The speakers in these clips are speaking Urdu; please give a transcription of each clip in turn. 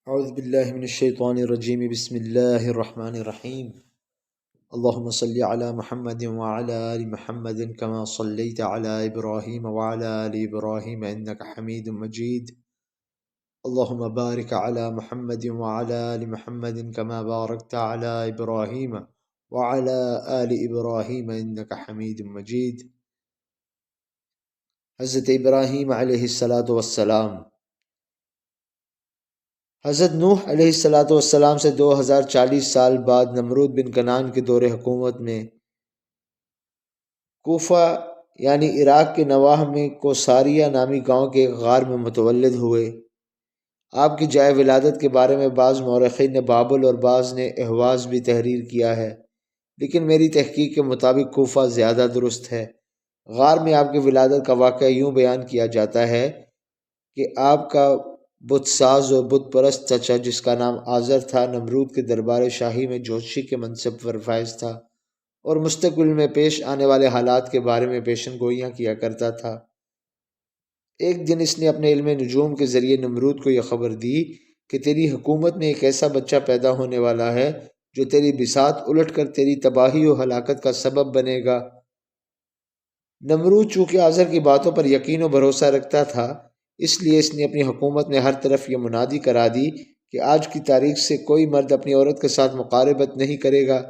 اعوذ باللہ من الشیطان الرجیم بسم اللہ الرحمن الرحیم اللہم صلی علی محمد وعلی آل محمد کما صلیت علی ابراہیم وعلی آل ابراہیم انک حمید مجید اللہم بارک علی محمد وعلی آل محمد کما بارکت علی ابراہیم وعلی آل ابراہیم انک حمید مجید۔ حضرت ابراہیم علیہ السلام حضرت نوح علیہ السلام سے 2040 سال بعد نمرود بن کنعان کے دور حکومت میں کوفہ یعنی عراق کے نواح میں کوساریہ نامی گاؤں کے ایک غار میں متولد ہوئے۔ آپ کی جائے ولادت کے بارے میں بعض مورخین نے بابل اور بعض نے اہواز بھی تحریر کیا ہے، لیکن میری تحقیق کے مطابق کوفہ زیادہ درست ہے۔ غار میں آپ کی ولادت کا واقعہ یوں بیان کیا جاتا ہے کہ آپ کا بت ساز اور بت پرست چچا جس کا نام آزر تھا، نمرود کے دربار شاہی میں جوشی کے منصب پر فائز تھا اور مستقبل میں پیش آنے والے حالات کے بارے میں پیشن گوئیاں کیا کرتا تھا۔ ایک دن اس نے اپنے علم نجوم کے ذریعے نمرود کو یہ خبر دی کہ تیری حکومت میں ایک ایسا بچہ پیدا ہونے والا ہے جو تیری بساط الٹ کر تیری تباہی و ہلاکت کا سبب بنے گا۔ نمرود چونکہ آزر کی باتوں پر یقین و بھروسہ رکھتا تھا، اس لیے اس نے اپنی حکومت میں ہر طرف یہ منادی کرا دی کہ آج کی تاریخ سے کوئی مرد اپنی عورت کے ساتھ مقاربت نہیں کرے گا۔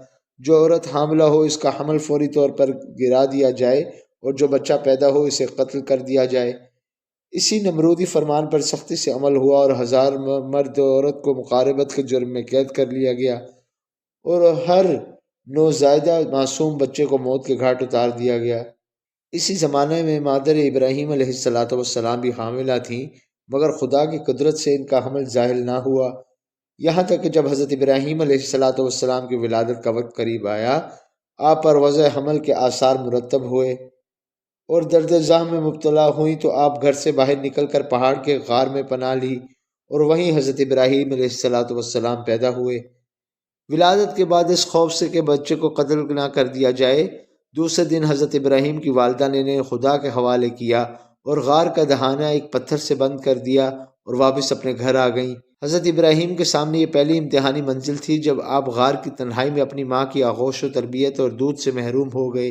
جو عورت حاملہ ہو اس کا حمل فوری طور پر گرا دیا جائے اور جو بچہ پیدا ہو اسے قتل کر دیا جائے۔ اسی نمرودی فرمان پر سختی سے عمل ہوا اور 1000 مرد و عورت کو مقاربت کے جرم میں قید کر لیا گیا اور ہر نوزائیدہ معصوم بچے کو موت کے گھاٹ اتار دیا گیا۔ اسی زمانے میں مادر ابراہیم علیہ السلام بھی حاملہ تھیں، مگر خدا کی قدرت سے ان کا حمل ظاہر نہ ہوا، یہاں تک کہ جب حضرت ابراہیم علیہ السلام کی ولادت کا وقت قریب آیا، آپ پر وضع حمل کے آثار مرتب ہوئے اور درد زخم میں مبتلا ہوئیں تو آپ گھر سے باہر نکل کر پہاڑ کے غار میں پناہ لی اور وہیں حضرت ابراہیم علیہ السلام پیدا ہوئے۔ ولادت کے بعد اس خوف سے کہ بچے کو قتل نہ کر دیا جائے، دوسرے دن حضرت ابراہیم کی والدہ نے انہیں خدا کے حوالے کیا اور غار کا دہانہ ایک پتھر سے بند کر دیا اور واپس اپنے گھر آ گئیں۔ حضرت ابراہیم کے سامنے یہ پہلی امتحانی منزل تھی جب آپ غار کی تنہائی میں اپنی ماں کی آغوش و تربیت اور دودھ سے محروم ہو گئے،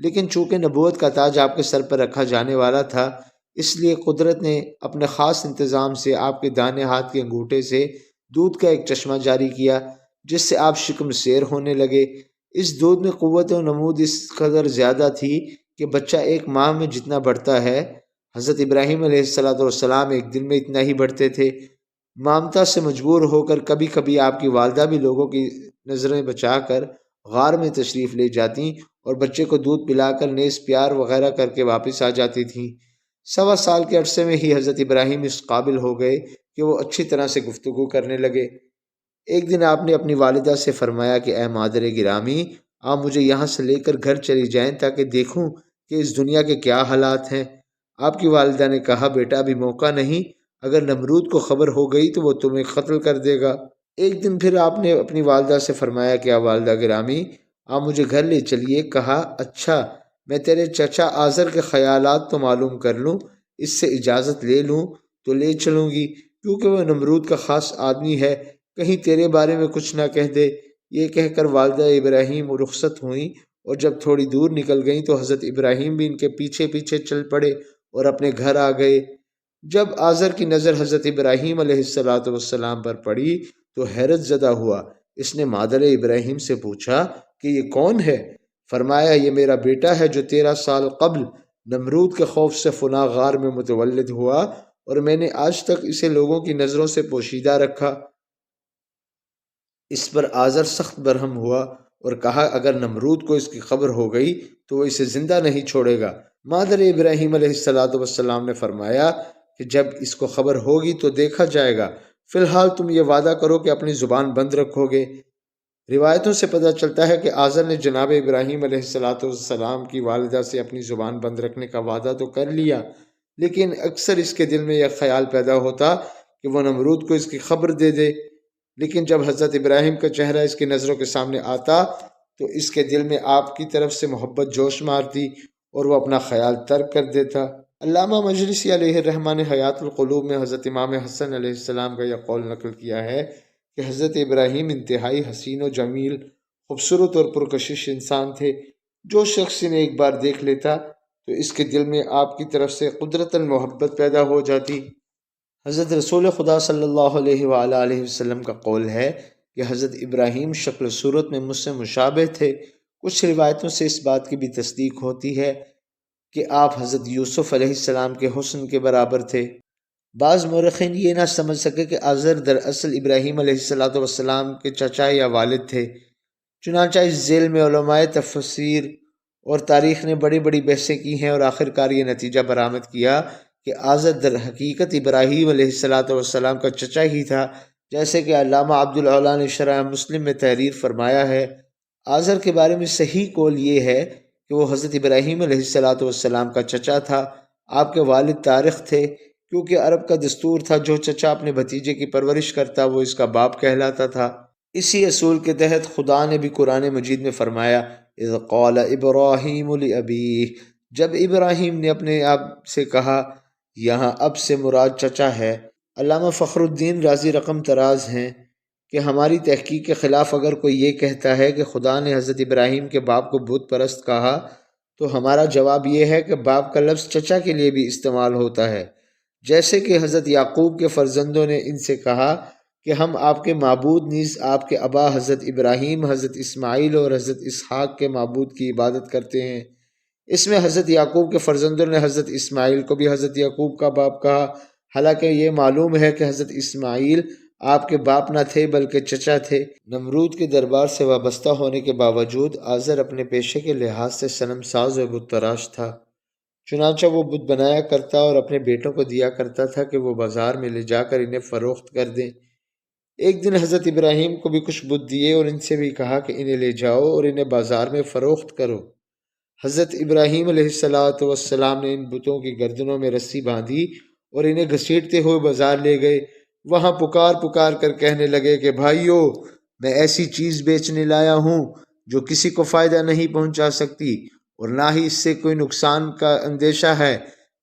لیکن چونکہ نبوت کا تاج آپ کے سر پر رکھا جانے والا تھا، اس لیے قدرت نے اپنے خاص انتظام سے آپ کے دانے ہاتھ کے انگوٹھے سے دودھ کا ایک چشمہ جاری کیا جس سے آپ شکم سیر ہونے لگے۔ اس دودھ میں قوت و نمود اس قدر زیادہ تھی کہ بچہ ایک ماہ میں جتنا بڑھتا ہے، حضرت ابراہیم علیہ السلام ایک دن میں اتنا ہی بڑھتے تھے۔ مامتا سے مجبور ہو کر کبھی کبھی آپ کی والدہ بھی لوگوں کی نظریں بچا کر غار میں تشریف لے جاتی اور بچے کو دودھ پلا کر نیز پیار وغیرہ کر کے واپس آ جاتی تھیں۔ 1.25 سال کے عرصے میں ہی حضرت ابراہیم اس قابل ہو گئے کہ وہ اچھی طرح سے گفتگو کرنے لگے۔ ایک دن آپ نے اپنی والدہ سے فرمایا کہ اے مادر گرامی، آپ مجھے یہاں سے لے کر گھر چلی جائیں تاکہ دیکھوں کہ اس دنیا کے کیا حالات ہیں۔ آپ کی والدہ نے کہا بیٹا ابھی موقع نہیں، اگر نمرود کو خبر ہو گئی تو وہ تمہیں قتل کر دے گا۔ ایک دن پھر آپ نے اپنی والدہ سے فرمایا کہ والدہ گرامی آپ مجھے گھر لے چلیے۔ کہا اچھا، میں تیرے چچا آزر کے خیالات تو معلوم کر لوں، اس سے اجازت لے لوں تو لے چلوں گی، کیونکہ وہ نمرود کا خاص آدمی ہے، کہیں تیرے بارے میں کچھ نہ کہہ دے۔ یہ کہہ کر والدہ ابراہیم رخصت ہوئیں اور جب تھوڑی دور نکل گئیں تو حضرت ابراہیم بھی ان کے پیچھے پیچھے چل پڑے اور اپنے گھر آ گئے۔ جب آزر کی نظر حضرت ابراہیم علیہ السلام پر پڑی تو حیرت زدہ ہوا۔ اس نے مادر ابراہیم سے پوچھا کہ یہ کون ہے؟ فرمایا یہ میرا بیٹا ہے جو 13 سال قبل نمرود کے خوف سے فنا غار میں متولد ہوا اور میں نے آج تک اسے لوگوں کی نظروں سے پوشیدہ رکھا۔ اس پر آزر سخت برہم ہوا اور کہا اگر نمرود کو اس کی خبر ہو گئی تو وہ اسے زندہ نہیں چھوڑے گا۔ مادر ابراہیم علیہ السلام نے فرمایا کہ جب اس کو خبر ہوگی تو دیکھا جائے گا، فی الحال تم یہ وعدہ کرو کہ اپنی زبان بند رکھو گے۔ روایتوں سے پتہ چلتا ہے کہ آزر نے جناب ابراہیم علیہ السلام کی والدہ سے اپنی زبان بند رکھنے کا وعدہ تو کر لیا، لیکن اکثر اس کے دل میں یہ خیال پیدا ہوتا کہ وہ نمرود کو اس کی خبر دے دے، لیکن جب حضرت ابراہیم کا چہرہ اس کی نظروں کے سامنے آتا تو اس کے دل میں آپ کی طرف سے محبت جوش مارتی اور وہ اپنا خیال ترک کر دیتا۔ علامہ مجلسی علیہ الرحمٰن نے حیات القلوب میں حضرت امام حسن علیہ السلام کا یہ قول نقل کیا ہے کہ حضرت ابراہیم انتہائی حسین و جمیل، خوبصورت اور پرکشش انسان تھے۔ جو شخص انہیں ایک بار دیکھ لیتا تو اس کے دل میں آپ کی طرف سے قدرتاً محبت پیدا ہو جاتی۔ حضرت رسول خدا صلی اللہ علیہ وآلہ وسلم کا قول ہے کہ حضرت ابراہیم شکل و صورت میں مجھ سے مشابہ تھے۔ کچھ روایتوں سے اس بات کی بھی تصدیق ہوتی ہے کہ آپ حضرت یوسف علیہ السلام کے حسن کے برابر تھے۔ بعض مورخین یہ نہ سمجھ سکے کہ آزر دراصل ابراہیم علیہ السلام کے چچا یا والد تھے۔ چنانچہ اس ذیل میں علماء تفسیر اور تاریخ نے بڑی بڑی بحثیں کی ہیں اور آخرکار یہ نتیجہ برآمد کیا کہ آزر در حقیقت ابراہیم علیہ السلام کا چچا ہی تھا، جیسے کہ علامہ عبدالعلا نے شرح مسلم میں تحریر فرمایا ہے۔ آزر کے بارے میں صحیح قول یہ ہے کہ وہ حضرت ابراہیم علیہ السلام کا چچا تھا۔ آپ کے والد طارق تھے، کیونکہ عرب کا دستور تھا جو چچا اپنے بھتیجے کی پرورش کرتا وہ اس کا باپ کہلاتا تھا۔ اسی اصول کے تحت خدا نے بھی قرآن مجید میں فرمایا اذ قال ابراہیم لابیہ، جب ابراہیم نے اپنے آپ سے کہا، یہاں اب سے مراد چچا ہے۔ علامہ فخر الدین رازی رقم تراز ہیں کہ ہماری تحقیق کے خلاف اگر کوئی یہ کہتا ہے کہ خدا نے حضرت ابراہیم کے باپ کو بت پرست کہا تو ہمارا جواب یہ ہے کہ باپ کا لفظ چچا کے لیے بھی استعمال ہوتا ہے، جیسے کہ حضرت یعقوب کے فرزندوں نے ان سے کہا کہ ہم آپ کے معبود نیز آپ کے ابا حضرت ابراہیم، حضرت اسماعیل اور حضرت اسحاق کے معبود کی عبادت کرتے ہیں۔ اس میں حضرت یعقوب کے فرزندوں نے حضرت اسماعیل کو بھی حضرت یعقوب کا باپ کہا، حالانکہ یہ معلوم ہے کہ حضرت اسماعیل آپ کے باپ نہ تھے بلکہ چچا تھے۔ نمرود کے دربار سے وابستہ ہونے کے باوجود آزر اپنے پیشے کے لحاظ سے صنم ساز و بت تراش تھا، چنانچہ وہ بت بنایا کرتا اور اپنے بیٹوں کو دیا کرتا تھا کہ وہ بازار میں لے جا کر انہیں فروخت کر دیں۔ ایک دن حضرت ابراہیم کو بھی کچھ بت دیے اور ان سے بھی کہا کہ انہیں لے جاؤ اور انہیں بازار میں فروخت کرو۔ حضرت ابراہیم علیہ السلام نے ان بتوں کی گردنوں میں رسی باندھی اور انہیں گھسیٹتے ہوئے بازار لے گئے۔ وہاں پکار پکار کر کہنے لگے کہ بھائیو، میں ایسی چیز بیچنے لایا ہوں جو کسی کو فائدہ نہیں پہنچا سکتی اور نہ ہی اس سے کوئی نقصان کا اندیشہ ہے۔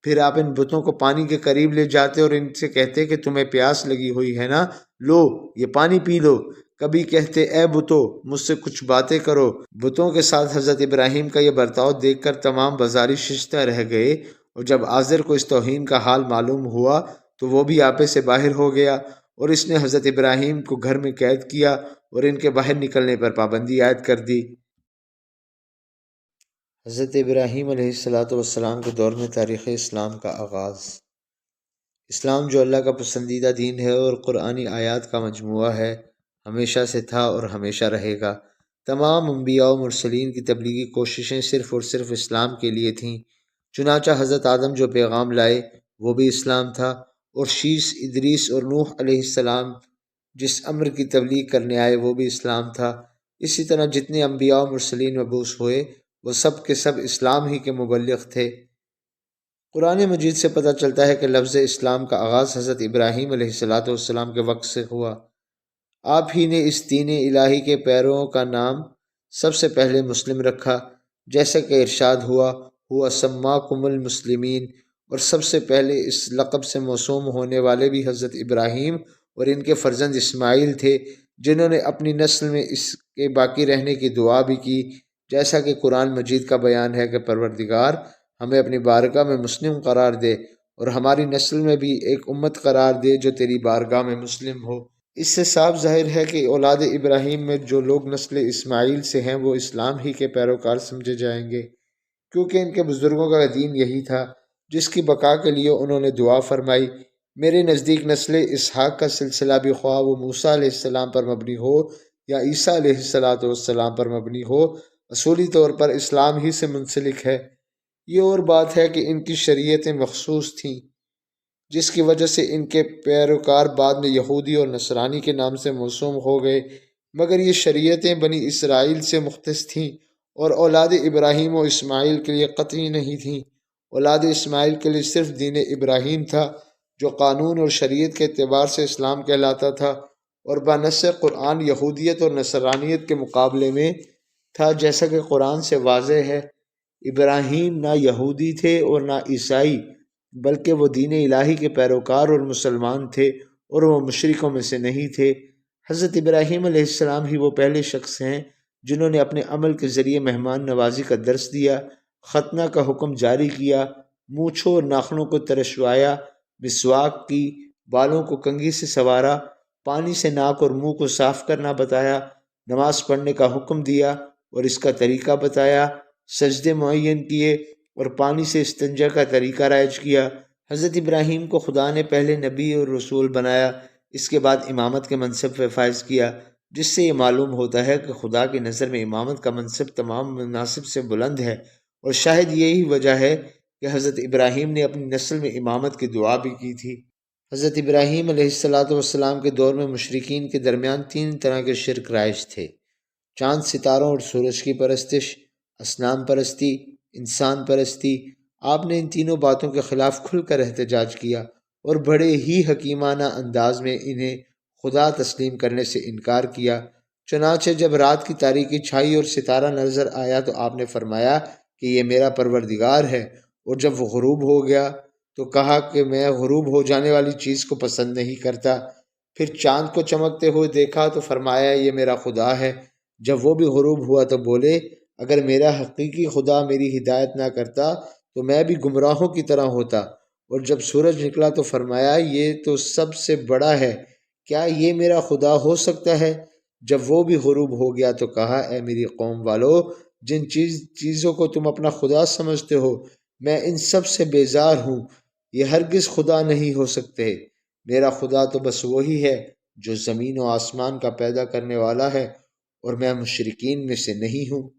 پھر آپ ان بتوں کو پانی کے قریب لے جاتے اور ان سے کہتے کہ تمہیں پیاس لگی ہوئی ہے نا، لو یہ پانی پی لو۔ کبھی کہتے اے بتو مجھ سے کچھ باتیں کرو۔ بتوں کے ساتھ حضرت ابراہیم کا یہ برتاؤ دیکھ کر تمام بازاری ششتہ رہ گئے، اور جب آزر کو اس توہین کا حال معلوم ہوا تو وہ بھی آپے سے باہر ہو گیا اور اس نے حضرت ابراہیم کو گھر میں قید کیا اور ان کے باہر نکلنے پر پابندی عائد کر دی۔ حضرت ابراہیم علیہ السلام کے دور میں تاریخ اسلام کا آغاز۔ اسلام جو اللہ کا پسندیدہ دین ہے اور قرآنی آیات کا مجموعہ ہے، ہمیشہ سے تھا اور ہمیشہ رہے گا۔ تمام انبیاء و مرسلین کی تبلیغی کوششیں صرف اور صرف اسلام کے لیے تھیں۔ چنانچہ حضرت آدم جو پیغام لائے وہ بھی اسلام تھا، اور شیس، ادریس اور نوح علیہ السلام جس امر کی تبلیغ کرنے آئے وہ بھی اسلام تھا۔ اسی طرح جتنے انبیاء و مرسلین مبعوث ہوئے وہ سب کے سب اسلام ہی کے مبلغ تھے۔ قرآن مجید سے پتہ چلتا ہے کہ لفظ اسلام کا آغاز حضرت ابراہیم علیہ السلام کے وقت سے ہوا۔ آپ ہی نے اس دین الہی کے پیرووں کا نام سب سے پہلے مسلم رکھا، جیسا کہ ارشاد ہوا سماکم المسلمین، اور سب سے پہلے اس لقب سے موسوم ہونے والے بھی حضرت ابراہیم اور ان کے فرزند اسماعیل تھے، جنہوں نے اپنی نسل میں اس کے باقی رہنے کی دعا بھی کی، جیسا کہ قرآن مجید کا بیان ہے کہ پروردگار ہمیں اپنی بارگاہ میں مسلم قرار دے اور ہماری نسل میں بھی ایک امت قرار دے جو تیری بارگاہ میں مسلم ہو۔ اس سے صاف ظاہر ہے کہ اولاد ابراہیم میں جو لوگ نسل اسماعیل سے ہیں وہ اسلام ہی کے پیروکار سمجھے جائیں گے، کیونکہ ان کے بزرگوں کا دین یہی تھا جس کی بقا کے لیے انہوں نے دعا فرمائی۔ میرے نزدیک نسل اسحاق کا سلسلہ بھی خواہ وہ موسیٰ علیہ السلام پر مبنی ہو یا عیسیٰ علیہ السلام پر مبنی ہو، اصولی طور پر اسلام ہی سے منسلک ہے۔ یہ اور بات ہے کہ ان کی شریعتیں مخصوص تھیں، جس کی وجہ سے ان کے پیروکار بعد میں یہودی اور نصرانی کے نام سے موسوم ہو گئے، مگر یہ شریعتیں بنی اسرائیل سے مختص تھیں اور اولاد ابراہیم و اسماعیل کے لیے قطعی نہیں تھیں۔ اولاد اسماعیل کے لیے صرف دین ابراہیم تھا جو قانون اور شریعت کے اعتبار سے اسلام کہلاتا تھا اور بنص قرآن یہودیت اور نصرانیت کے مقابلے میں تھا، جیسا کہ قرآن سے واضح ہے۔ ابراہیم نہ یہودی تھے اور نہ عیسائی، بلکہ وہ دین الہی کے پیروکار اور مسلمان تھے اور وہ مشرکوں میں سے نہیں تھے۔ حضرت ابراہیم علیہ السلام ہی وہ پہلے شخص ہیں جنہوں نے اپنے عمل کے ذریعے مہمان نوازی کا درس دیا، ختنہ کا حکم جاری کیا، مونچھوں اور ناخنوں کو ترشوایا، مسواک کی، بالوں کو کنگھی سے سنوارا، پانی سے ناک اور منہ کو صاف کرنا بتایا، نماز پڑھنے کا حکم دیا اور اس کا طریقہ بتایا، سجدے معین کیے اور پانی سے استنجا کا طریقہ رائج کیا۔ حضرت ابراہیم کو خدا نے پہلے نبی اور رسول بنایا، اس کے بعد امامت کے منصب پہ فائز کیا، جس سے یہ معلوم ہوتا ہے کہ خدا کی نظر میں امامت کا منصب تمام مناصب سے بلند ہے، اور شاید یہی وجہ ہے کہ حضرت ابراہیم نے اپنی نسل میں امامت کی دعا بھی کی تھی۔ حضرت ابراہیم علیہ السلام کے دور میں مشرکین کے درمیان 3 طرح کے شرک رائج تھے: چاند ستاروں اور سورج کی پرستش، اصنام پرستی، انسان پرستی۔ آپ نے ان تینوں باتوں کے خلاف کھل کر احتجاج کیا اور بڑے ہی حکیمانہ انداز میں انہیں خدا تسلیم کرنے سے انکار کیا۔ چنانچہ جب رات کی تاریکی چھائی اور ستارہ نظر آیا تو آپ نے فرمایا کہ یہ میرا پروردگار ہے، اور جب وہ غروب ہو گیا تو کہا کہ میں غروب ہو جانے والی چیز کو پسند نہیں کرتا۔ پھر چاند کو چمکتے ہوئے دیکھا تو فرمایا یہ میرا خدا ہے۔ جب وہ بھی غروب ہوا تو بولے اگر میرا حقیقی خدا میری ہدایت نہ کرتا تو میں بھی گمراہوں کی طرح ہوتا۔ اور جب سورج نکلا تو فرمایا یہ تو سب سے بڑا ہے، کیا یہ میرا خدا ہو سکتا ہے؟ جب وہ بھی غروب ہو گیا تو کہا اے میری قوم والو، جن چیزوں کو تم اپنا خدا سمجھتے ہو میں ان سب سے بیزار ہوں، یہ ہرگز خدا نہیں ہو سکتے۔ میرا خدا تو بس وہی ہے جو زمین و آسمان کا پیدا کرنے والا ہے، اور میں مشرکین میں سے نہیں ہوں۔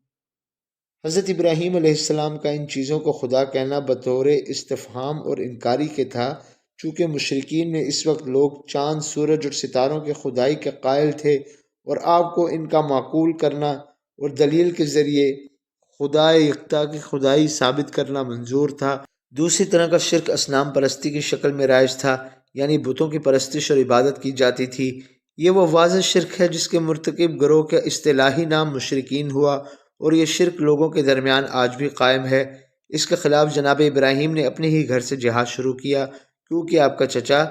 حضرت ابراہیم علیہ السلام کا ان چیزوں کو خدا کہنا بطور استفہام اور انکاری کے تھا، چونکہ مشرکین میں اس وقت لوگ چاند، سورج اور ستاروں کے خدائی کے قائل تھے، اور آپ کو ان کا معقول کرنا اور دلیل کے ذریعے خدا یکتا کی خدائی ثابت کرنا منظور تھا۔ دوسری طرح کا شرک اصنام پرستی کی شکل میں رائج تھا، یعنی بتوں کی پرستش اور عبادت کی جاتی تھی۔ یہ وہ واضح شرک ہے جس کے مرتکب گروہ کا اصطلاحی نام مشرکین ہوا، اور یہ شرک لوگوں کے درمیان آج بھی قائم ہے۔ اس کے خلاف جناب ابراہیم نے اپنے ہی گھر سے جہاد شروع کیا، کیونکہ آپ کا چچا،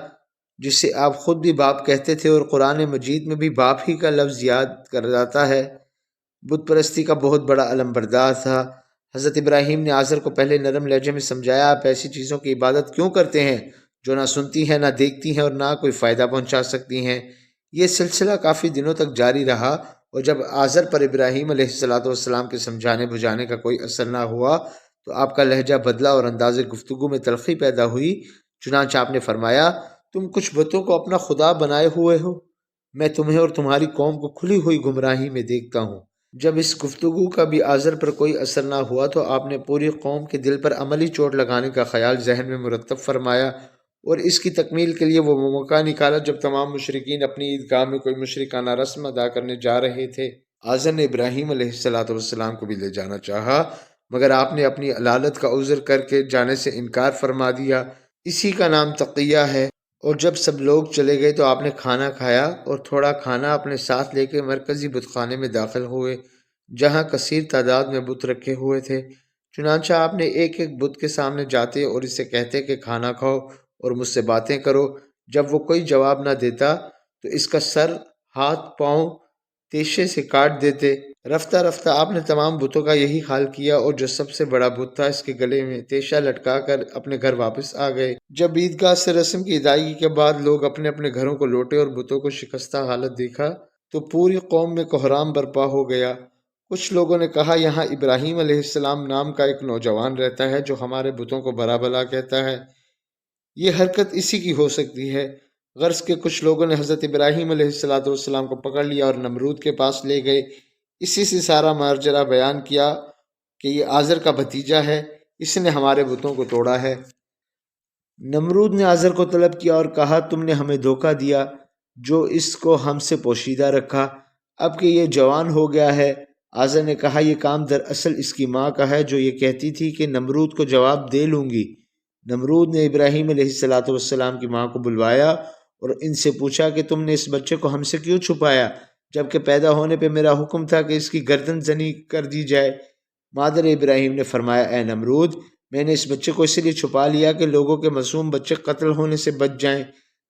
جسے آپ خود بھی باپ کہتے تھے اور قرآن مجید میں بھی باپ ہی کا لفظ یاد کر جاتا ہے، بت پرستی کا بہت بڑا علمبردار تھا۔ حضرت ابراہیم نے آزر کو پہلے نرم لہجے میں سمجھایا آپ ایسی چیزوں کی عبادت کیوں کرتے ہیں جو نہ سنتی ہیں، نہ دیکھتی ہیں اور نہ کوئی فائدہ پہنچا سکتی ہیں۔ یہ سلسلہ کافی دنوں تک جاری رہا، اور جب آزر پر ابراہیم علیہ السلام کے سمجھانے بجھانے کا کوئی اثر نہ ہوا تو آپ کا لہجہ بدلا اور انداز گفتگو میں تلخی پیدا ہوئی۔ چنانچہ آپ نے فرمایا تم کچھ بتوں کو اپنا خدا بنائے ہوئے ہو، میں تمہیں اور تمہاری قوم کو کھلی ہوئی گمراہی میں دیکھتا ہوں۔ جب اس گفتگو کا بھی آزر پر کوئی اثر نہ ہوا تو آپ نے پوری قوم کے دل پر عملی چوٹ لگانے کا خیال ذہن میں مرتب فرمایا، اور اس کی تکمیل کے لیے وہ موقع نکالا جب تمام مشرکین اپنی عیدگاہ میں کوئی مشرکانہ رسم ادا کرنے جا رہے تھے۔ آزر نے ابراہیم علیہ السلام کو بھی لے جانا چاہا، مگر آپ نے اپنی علالت کا عذر کر کے جانے سے انکار فرما دیا۔ اسی کا نام تقیہ ہے۔ اور جب سب لوگ چلے گئے تو آپ نے کھانا کھایا اور تھوڑا کھانا اپنے ساتھ لے کے مرکزی بت خانے میں داخل ہوئے، جہاں کثیر تعداد میں بت رکھے ہوئے تھے۔ چنانچہ آپ نے ایک ایک بت کے سامنے جاتے اور اسے کہتے کہ کھانا کھاؤ اور مجھ سے باتیں کرو۔ جب وہ کوئی جواب نہ دیتا تو اس کا سر، ہاتھ، پاؤں تیشے سے کاٹ دیتے۔ رفتہ رفتہ آپ نے تمام بتوں کا یہی حال کیا، اور جو سب سے بڑا بت تھا اس کے گلے میں تیشہ لٹکا کر اپنے گھر واپس آ گئے۔ جب عیدگاہ سے رسم کی ادائیگی کے بعد لوگ اپنے اپنے گھروں کو لوٹے اور بتوں کو شکستہ حالت دیکھا تو پوری قوم میں کوہرام برپا ہو گیا۔ کچھ لوگوں نے کہا یہاں ابراہیم علیہ السلام نام کا ایک نوجوان رہتا ہے جو ہمارے بتوں کو برا بلا کہتا ہے، یہ حرکت اسی کی ہو سکتی ہے۔ غرض کے کچھ لوگوں نے حضرت ابراہیم علیہ السلام کو پکڑ لیا اور نمرود کے پاس لے گئے۔ اسی سے سارا ماجرا بیان کیا کہ یہ آزر کا بھتیجا ہے، اس نے ہمارے بتوں کو توڑا ہے۔ نمرود نے آزر کو طلب کیا اور کہا تم نے ہمیں دھوکہ دیا جو اس کو ہم سے پوشیدہ رکھا، اب کہ یہ جوان ہو گیا ہے۔ آزر نے کہا یہ کام دراصل اس کی ماں کا ہے جو یہ کہتی تھی کہ نمرود کو جواب دے لوں گی۔ نمرود نے ابراہیم علیہ السلام کی ماں کو بلوایا اور ان سے پوچھا کہ تم نے اس بچے کو ہم سے کیوں چھپایا، جبکہ پیدا ہونے پہ میرا حکم تھا کہ اس کی گردن زنی کر دی جائے۔ مادر ابراہیم نے فرمایا اے نمرود، میں نے اس بچے کو اسی لیے چھپا لیا کہ لوگوں کے معصوم بچے قتل ہونے سے بچ جائیں۔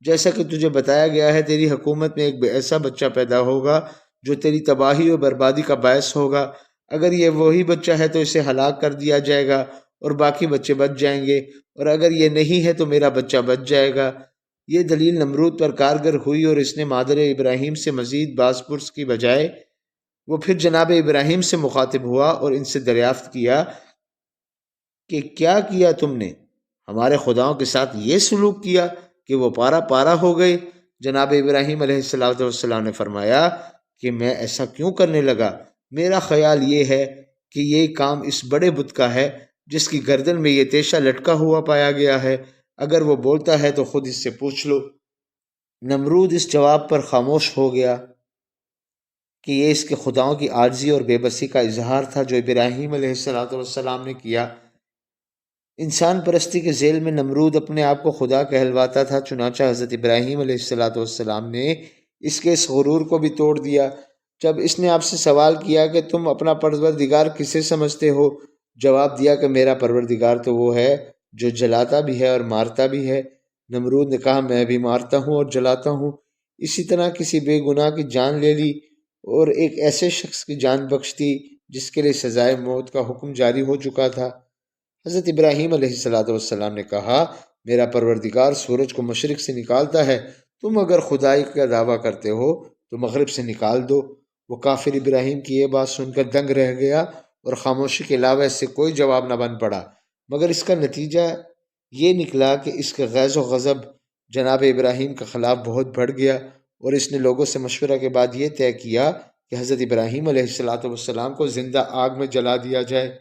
جیسا کہ تجھے بتایا گیا ہے، تیری حکومت میں ایک ایسا بچہ پیدا ہوگا جو تیری تباہی اور بربادی کا باعث ہوگا۔ اگر یہ وہی بچہ ہے تو اسے ہلاک کر دیا جائے گا اور باقی بچے بچ جائیں گے، اور اگر یہ نہیں ہے تو میرا بچہ بچ جائے گا۔ یہ دلیل نمرود پر کارگر ہوئی اور اس نے مادر ابراہیم سے مزید باز پرس کی بجائے وہ پھر جناب ابراہیم سے مخاطب ہوا اور ان سے دریافت کیا کہ کیا کیا تم نے؟ ہمارے خداؤں کے ساتھ یہ سلوک کیا کہ وہ پارا پارا ہو گئے؟ جناب ابراہیم علیہ السلام نے فرمایا کہ میں ایسا کیوں کرنے لگا؟ میرا خیال یہ ہے کہ یہ کام اس بڑے بت کا ہے جس کی گردن میں یہ تیشہ لٹکا ہوا پایا گیا ہے۔ اگر وہ بولتا ہے تو خود اس سے پوچھ لو۔ نمرود اس جواب پر خاموش ہو گیا کہ یہ اس کے خداؤں کی عاجزی اور بے بسی کا اظہار تھا جو ابراہیم علیہ السلام نے کیا۔ انسان پرستی کے ذیل میں نمرود اپنے آپ کو خدا کہلواتا تھا، چنانچہ حضرت ابراہیم علیہ السلام نے اس کے اس غرور کو بھی توڑ دیا۔ جب اس نے آپ سے سوال کیا کہ تم اپنا پروردگار کسے سمجھتے ہو، جواب دیا کہ میرا پروردگار تو وہ ہے جو جلاتا بھی ہے اور مارتا بھی ہے۔ نمرود نے کہا میں بھی مارتا ہوں اور جلاتا ہوں۔ اسی طرح کسی بے گناہ کی جان لے لی اور ایک ایسے شخص کی جان بخش دی جس کے لیے سزائے موت کا حکم جاری ہو چکا تھا۔ حضرت ابراہیم علیہ السلام نے کہا میرا پروردگار سورج کو مشرق سے نکالتا ہے، تم اگر خدائی کا دعویٰ کرتے ہو تو مغرب سے نکال دو۔ وہ کافر ابراہیم کی یہ بات سن کر دنگ رہ گیا اور خاموشی کے علاوہ اس سے کوئی جواب نہ بن پڑا، مگر اس کا نتیجہ یہ نکلا کہ اس کے غیظ و غضب جناب ابراہیم کے خلاف بہت بڑھ گیا اور اس نے لوگوں سے مشورہ کے بعد یہ طے کیا کہ حضرت ابراہیم علیہ السلام کو زندہ آگ میں جلا دیا جائے۔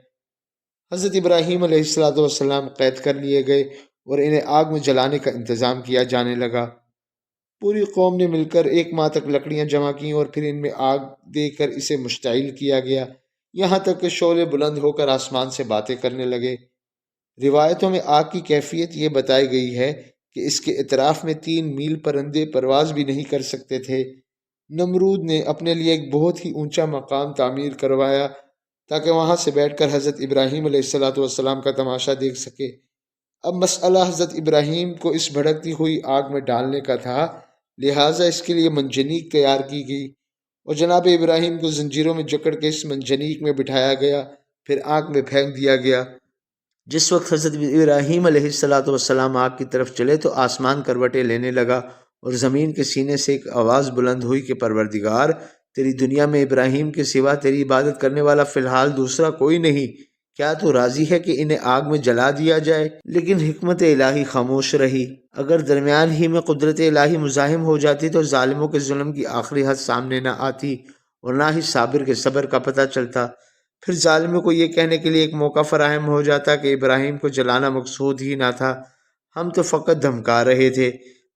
حضرت ابراہیم علیہ السلام قید کر لیے گئے اور انہیں آگ میں جلانے کا انتظام کیا جانے لگا۔ پوری قوم نے مل کر 1 ماہ تک لکڑیاں جمع کیں اور پھر ان میں آگ دے کر اسے مشتعل کیا گیا، یہاں تک کہ شعلے بلند ہو کر آسمان سے باتیں کرنے لگے۔ روایتوں میں آگ کی کیفیت یہ بتائی گئی ہے کہ اس کے اطراف میں 3 میل پرندے پرواز بھی نہیں کر سکتے تھے۔ نمرود نے اپنے لیے ایک بہت ہی اونچا مقام تعمیر کروایا تاکہ وہاں سے بیٹھ کر حضرت ابراہیم علیہ السلام کا تماشا دیکھ سکے۔ اب مسئلہ حضرت ابراہیم کو اس بھڑکتی ہوئی آگ میں ڈالنے کا تھا، لہٰذا اس کے لیے منجنیق تیار کی گئی اور جناب ابراہیم کو زنجیروں میں جکڑ کے اس منجنیق میں بٹھایا گیا، پھر آگ میں پھینک دیا گیا۔ جس وقت حضرت ابراہیم علیہ السلام آگ کی طرف چلے تو آسمان کروٹیں لینے لگا اور زمین کے سینے سے ایک آواز بلند ہوئی کہ پروردگار، تیری دنیا میں ابراہیم کے سوا تیری عبادت کرنے والا فی الحال دوسرا کوئی نہیں، کیا تو راضی ہے کہ انہیں آگ میں جلا دیا جائے؟ لیکن حکمت الہی خاموش رہی۔ اگر درمیان ہی میں قدرت الہی مزاحم ہو جاتی تو ظالموں کے ظلم کی آخری حد سامنے نہ آتی اور نہ ہی صابر کے صبر کا پتہ چلتا۔ پھر ظالموں کو یہ کہنے کے لیے ایک موقع فراہم ہو جاتا کہ ابراہیم کو جلانا مقصود ہی نہ تھا، ہم تو فقط دھمکا رہے تھے۔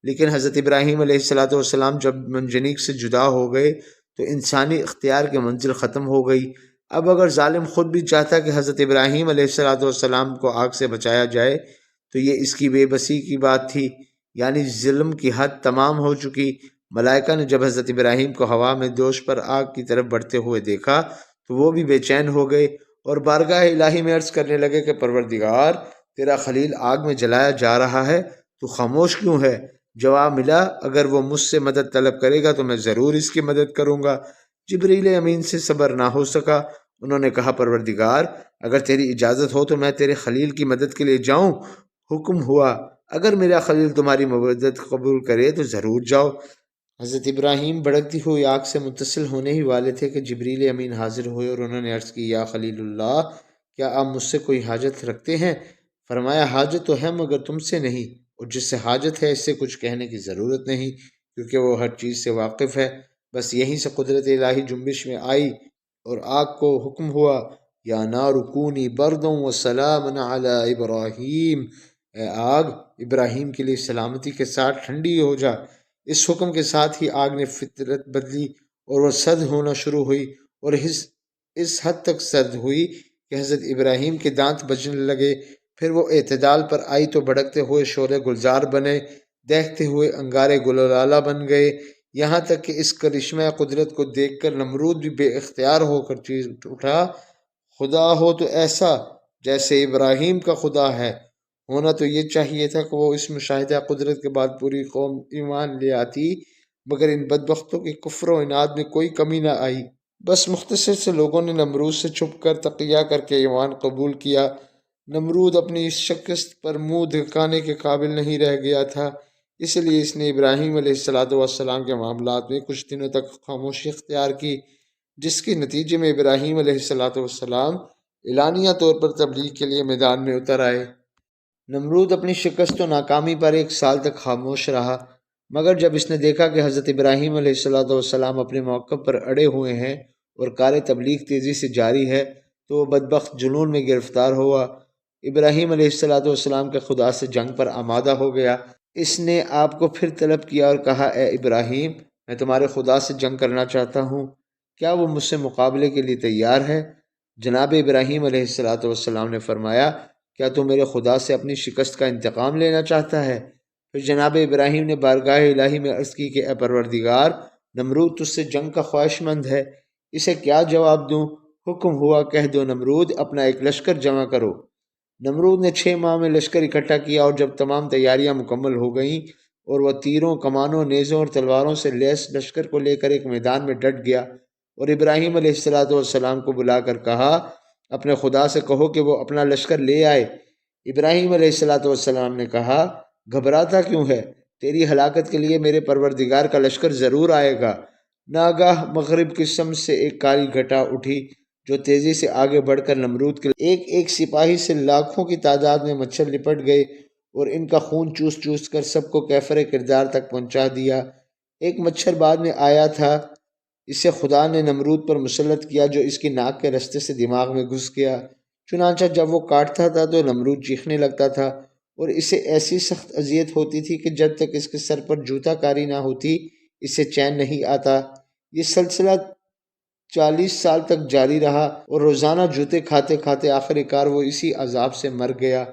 لیکن حضرت ابراہیم علیہ السلام جب منجنیق سے جدا ہو گئے تو انسانی اختیار کی منزل ختم ہو گئی۔ اب اگر ظالم خود بھی چاہتا کہ حضرت ابراہیم علیہ السلام کو آگ سے بچایا جائے تو یہ اس کی بے بسی کی بات تھی، یعنی ظلم کی حد تمام ہو چکی۔ ملائکہ نے جب حضرت ابراہیم کو ہوا میں دوش پر آگ کی طرف بڑھتے ہوئے دیکھا تو وہ بھی بے چین ہو گئے اور بارگاہ الہی میں عرض کرنے لگے کہ پروردگار، تیرا خلیل آگ میں جلایا جا رہا ہے، تو خاموش کیوں ہے؟ جواب ملا اگر وہ مجھ سے مدد طلب کرے گا تو میں ضرور اس کی مدد کروں گا۔ جبریل امین سے صبر نہ ہو سکا، انہوں نے کہا پروردگار، اگر تیری اجازت ہو تو میں تیرے خلیل کی مدد کے لیے جاؤں؟ حکم ہوا اگر میرا خلیل تمہاری مدد قبول کرے تو ضرور جاؤ۔ حضرت ابراہیم بھڑکتی ہوئی آگ سے متصل ہونے ہی والے تھے کہ جبریل امین حاضر ہوئے اور انہوں نے عرض کی یا خلیل اللہ، کیا آپ مجھ سے کوئی حاجت رکھتے ہیں؟ فرمایا حاجت تو ہے مگر تم سے نہیں، اور جس سے حاجت ہے اس سے کچھ کہنے کی ضرورت نہیں کیونکہ وہ ہر چیز سے واقف ہے۔ بس یہیں سے قدرت الہی جنبش میں آئی اور آگ کو حکم ہوا یا نار کونی بردوں وسلام علی ابراہیم، اے آگ ابراہیم کے لیے سلامتی کے ساتھ ٹھنڈی ہو جا۔ اس حکم کے ساتھ ہی آگ نے فطرت بدلی اور وہ سرد ہونا شروع ہوئی اور اس حد تک سرد ہوئی کہ حضرت ابراہیم کے دانت بجنے لگے۔ پھر وہ اعتدال پر آئی تو بھڑکتے ہوئے شعلے گلزار بنے، دیکھتے ہوئے انگارے گل و لالہ بن گئے، یہاں تک کہ اس کرشمہ قدرت کو دیکھ کر نمرود بھی بے اختیار ہو کر چیخ اٹھا خدا ہو تو ایسا، جیسے ابراہیم کا خدا ہے۔ ہونا تو یہ چاہیے تھا کہ وہ اس مشاہدہ قدرت کے بعد پوری قوم ایمان لے آتی، مگر ان بدبختوں کے کفر و عناد میں کوئی کمی نہ آئی۔ بس مختصر سے لوگوں نے نمرود سے چھپ کر تقیہ کر کے ایمان قبول کیا۔ نمرود اپنی اس شکست پر منہ دکھانے کے قابل نہیں رہ گیا تھا، اس لیے اس نے ابراہیم علیہ السلام کے معاملات میں کچھ دنوں تک خاموشی اختیار کی، جس کے نتیجے میں ابراہیم علیہ السلام اعلانیہ طور پر تبلیغ کے لیے میدان میں اتر آئے۔ نمرود اپنی شکست و ناکامی پر 1 سال تک خاموش رہا، مگر جب اس نے دیکھا کہ حضرت ابراہیم علیہ السلام اپنے موقف پر اڑے ہوئے ہیں اور کار تبلیغ تیزی سے جاری ہے، تو وہ بدبخت جنون میں گرفتار ہوا۔ ابراہیم علیہ السلام کے خدا سے جنگ پر آمادہ ہو گیا۔ اس نے آپ کو پھر طلب کیا اور کہا، اے ابراہیم، میں تمہارے خدا سے جنگ کرنا چاہتا ہوں، کیا وہ مجھ سے مقابلے کے لیے تیار ہے؟ جناب ابراہیم علیہ السلام نے فرمایا، کیا تو میرے خدا سے اپنی شکست کا انتقام لینا چاہتا ہے؟ پھر جناب ابراہیم نے بارگاہ الہی میں عرض کی کہ اے پروردگار، نمرود تجھ سے جنگ کا خواہش مند ہے، اسے کیا جواب دوں؟ حکم ہوا، کہہ دو نمرود اپنا ایک لشکر جمع کرو۔ نمرود نے 6 ماہ میں لشکر اکٹھا کیا، اور جب تمام تیاریاں مکمل ہو گئیں اور وہ تیروں، کمانوں، نیزوں اور تلواروں سے لیس لشکر کو لے کر ایک میدان میں ڈٹ گیا، اور ابراہیم علیہ السلام کو بلا کر کہا، اپنے خدا سے کہو کہ وہ اپنا لشکر لے آئے۔ ابراہیم علیہ السلام نے کہا، گھبراتا کیوں ہے؟ تیری ہلاکت کے لیے میرے پروردگار کا لشکر ضرور آئے گا۔ ناگاہ مغرب کی سمت سے ایک کالی گھٹا اٹھی، جو تیزی سے آگے بڑھ کر نمرود کے ایک سپاہی سے لاکھوں کی تعداد میں مچھر لپٹ گئے اور ان کا خون چوس چوس کر سب کو کیفر کردار تک پہنچا دیا۔ ایک مچھر بعد میں آیا تھا، اسے خدا نے نمرود پر مسلط کیا، جو اس کی ناک کے رستے سے دماغ میں گھس گیا۔ چنانچہ جب وہ کاٹتا تھا تو نمرود چیخنے لگتا تھا، اور اسے ایسی سخت اذیت ہوتی تھی کہ جب تک اس کے سر پر جوتا کاری نہ ہوتی اسے چین نہیں آتا۔ یہ سلسلہ 40 سال تک جاری رہا، اور روزانہ جوتے کھاتے کھاتے آخر کار وہ اسی عذاب سے مر گیا۔